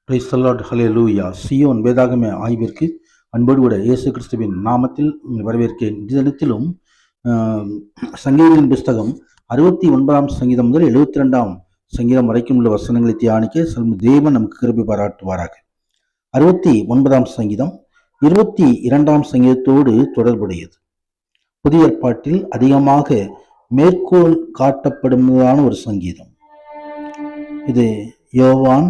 Praise the Lord, hallelujah. Zion வேதாகம ஆய்விற்கு அன்போடு கூட இயேசு கிறிஸ்துவின் நாமத்தில் வரவேற்கிறேன். இந்த தினத்திலும் சங்கீதத்தின் புஸ்தகம் 69ஆம் சங்கீதம் முதல் 72ஆம் சங்கீதம் வரைக்கும் உள்ள வசனங்களை தியானிக்க தேவன் நமக்கு கிருபை பாராட்டுவாராக. 69ஆம் சங்கீதம் 22ஆம் சங்கீதத்தோடு தொடர்புடையது. புதிய ஏற்பாட்டில் அதிகமாக மேற்கோள் காட்டப்படுவதான ஒரு சங்கீதம் இது. யோவான்,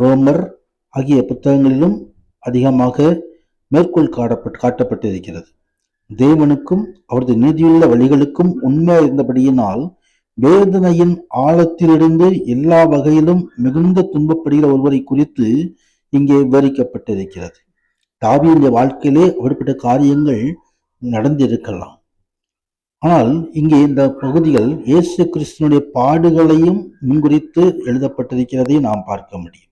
ரோமர் ஆகிய புத்தகங்களிலும் அதிகமாக மேற்கோள் காட்டப்பட்டிருக்கிறது. தேவனுக்கும் அவரது நீதியுள்ள வழிகளுக்கும் உண்மை இருந்தபடியினால் வேதனையின் ஆழத்திலிருந்து எல்லா வகையிலும் மிகுந்த துன்பப்படுகிற ஒருவரை குறித்து இங்கே விவரிக்கப்பட்டிருக்கிறது. தாவீதுடைய வாழ்க்கையிலே அப்படிப்பட்ட காரியங்கள் நடந்திருக்கலாம். ஆனால் இங்கே இந்த பகுதிகள் இயேசு கிறிஸ்துவனுடைய பாடுகளையும் முன்குறித்து எழுதப்பட்டிருக்கிறதை நாம் பார்க்க முடியும்.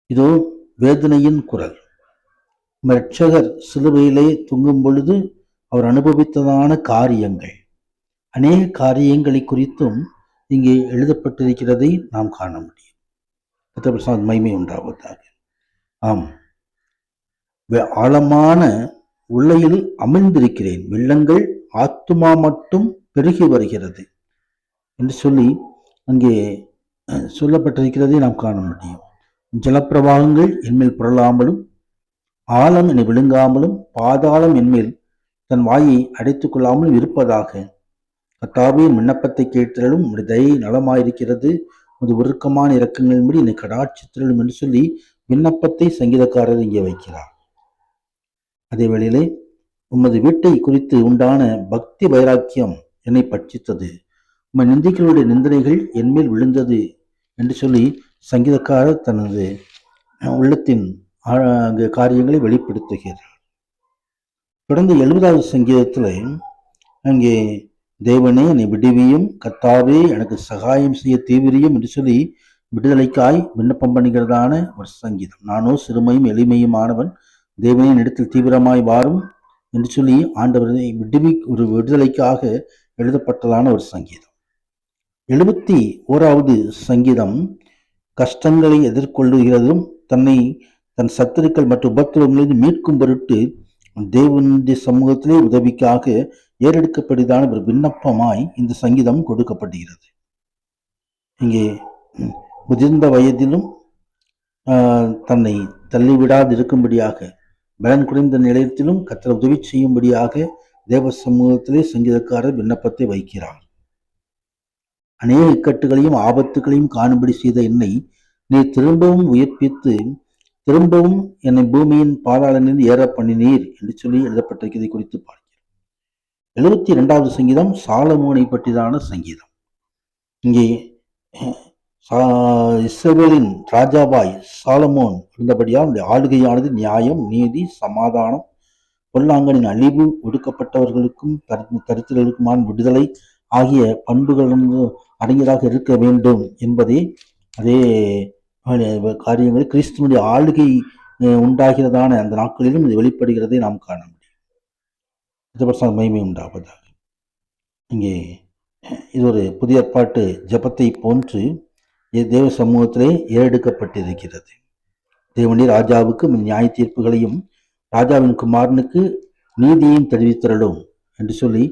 இதோ வேதனையின் குரல். இரட்சகர் சிலுவையிலே தொங்கும் பொழுது அவர் அனுபவித்ததான காரியங்கள், அநேக காரியங்களை குறித்தும் இங்கே எழுதப்பட்டிருக்கிறதை நாம் காண முடியும். மகிமை உண்டாவதாக. ஆம், ஆழமான உள்ளையில் அமிழ்ந்திருக்கிறேன், வெள்ளங்கள் ஆத்துமா மட்டும் பெருகி வருகிறது என்று சொல்லி அங்கே சொல்லப்பட்டிருக்கிறதை நாம் காண முடியும். ஜலப்பிரவாகங்கள் என்மேல் புரளாமலும் ஆழம் என்னை விழுங்காமலும் பாதாளம் என்மேல் தன் வாயை அடைத்துக் கொள்ளாமலும் இருப்பதாக. கர்த்தாவே, விண்ணப்பத்தை கேட்டலும் உடைய தயை நலமாயிருக்கிறது, உமது உருக்கமான இரக்கங்களின்படி என்னை கடாட்சித்திரலும் என்று சொல்லி விண்ணப்பத்தை சங்கீதக்காரர் இங்கே வைக்கிறார். அதே வேளையிலே உமது வீட்டை குறித்து உண்டான பக்தி வைராக்கியம் என்னை பட்சித்தது, உமது நிந்திகளுடைய நிந்தனைகள் என்மேல் விழுந்தது என்று சொல்லி சங்கீதக்காரர் தனது உள்ளத்தின் காரியங்களை வெளிப்படுத்துகிறார். தொடர்ந்து 70வது சங்கீதத்தில் அங்கே தேவனே என்னை விடுவியும், கர்த்தாவே எனக்கு சகாயம் செய்ய தீவிரியும் என்று சொல்லி விடுதலைக்காய் விண்ணப்பம் பண்ணுகிறதான ஒரு சங்கீதம். நானோ சிறுமையும் எளிமையுமானவன், தேவனின் இடத்தில் தீவிரமாய் வாரும் என்று சொல்லி ஆண்டவரை ஒரு விடுதலைக்காக எழுதப்பட்டதான ஒரு சங்கீதம். 71வது சங்கீதம் கஷ்டங்களை எதிர்கொள்ளுகிறதும் தன் சத்துருக்கள் மற்றும் உபத்திரவங்களிலிருந்து மீட்கும் பொருட்டு தேவனுடைய சமூகத்திலே உதவிக்காக ஏறெடுக்கப்படுவதான ஒரு விண்ணப்பமாய் இந்த சங்கீதம் கொடுக்கப்படுகிறது. இங்கே முதிர்ந்த வயதிலும் தன்னை தள்ளிவிடாது இருக்கும்படியாக, பலன் குறைந்த நிலையத்திலும் கர்த்தர் உதவி செய்யும்படியாக தேவ சமூகத்திலே சங்கீதக்காரர் விண்ணப்பத்தை வைக்கிறார். அநேக இக்கட்டுகளையும் ஆபத்துகளையும் காணும்படி செய்த என்னை நீ திரும்பவும் உயிர்ப்பித்து திரும்பவும் என்னை பூமியின் பாதாளனிலிருந்து ஏற பண்ணினீர் என்று சொல்லி எழுதப்பட்டிருக்கிறதை குறித்து பார்க்கிறோம். 72வது சங்கீதம் சாலமோனை பற்றிதான சங்கீதம். இங்கே இஸ்ரவேலின் ராஜாவாய் சாலமோன் இருந்தபடியால் அவருடைய ஆளுகையானது நியாயம், நீதி, சமாதானம், பொல்லாங்கனின் அழிவு, ஒடுக்கப்பட்டவர்களுக்கும் தரித்திரர்களுக்குமான விடுதலை ஆகிய பண்புகள் அடங்கியதாக இருக்க வேண்டும் என்பதே அதே காரியங்களை கிறிஸ்துவனுடைய ஆளுகை உண்டாகிறதான அந்த நாட்களிலும் இது வெளிப்படுகிறதை நாம் காண முடியும். மகிமை உண்டாவதாக. இங்கே இது ஒரு புதிய ஏற்பாட்டு ஜபத்தை போன்று தேவ சமூகத்திலே ஏறெடுக்கப்பட்டிருக்கிறது. தேவனே ராஜாவுக்கு நியாய தீர்ப்புகளையும் ராஜாவின் குமாரனுக்கு நீதியையும் தெரிவித்தரலும் என்று சொல்லி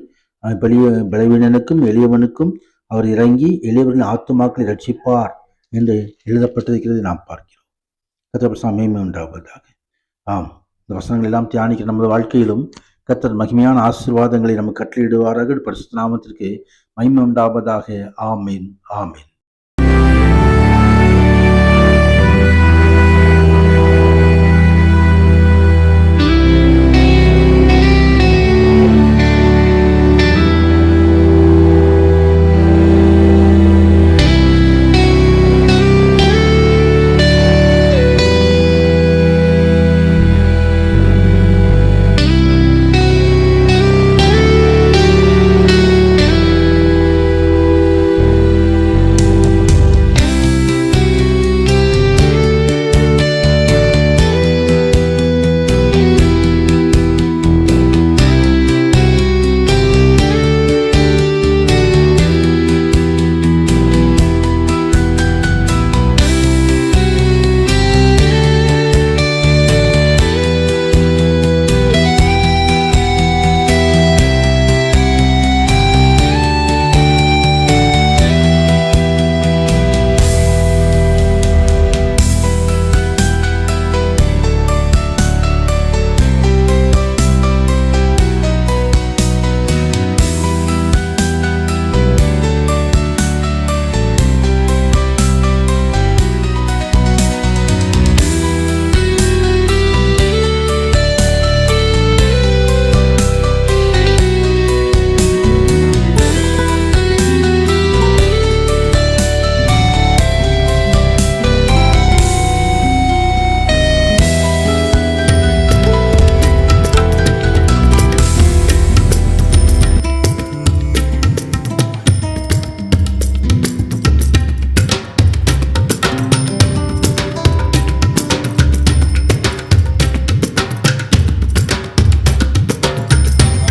பலவீனனுக்கும் எளியவனுக்கும் அவர் இறங்கி எளியவர்களின் ஆத்துமாக்களை ரட்சிப்பார் என்று எழுதப்பட்டிருக்கிறது நாம் பார்க்கிறோம். கர்த்தர் மகிமை உண்டாவதாக. ஆம், இந்த வசனங்கள் எல்லாம் தியானிக்கிற நமது வாழ்க்கையிலும் கர்த்தர் மகிமையான ஆசீர்வாதங்களை நமக்கு கட்டளையிடுவார்கள். பரிசுத்த நாமத்திற்கு மகிமை உண்டாவதாக. ஆமீன், ஆமீன்.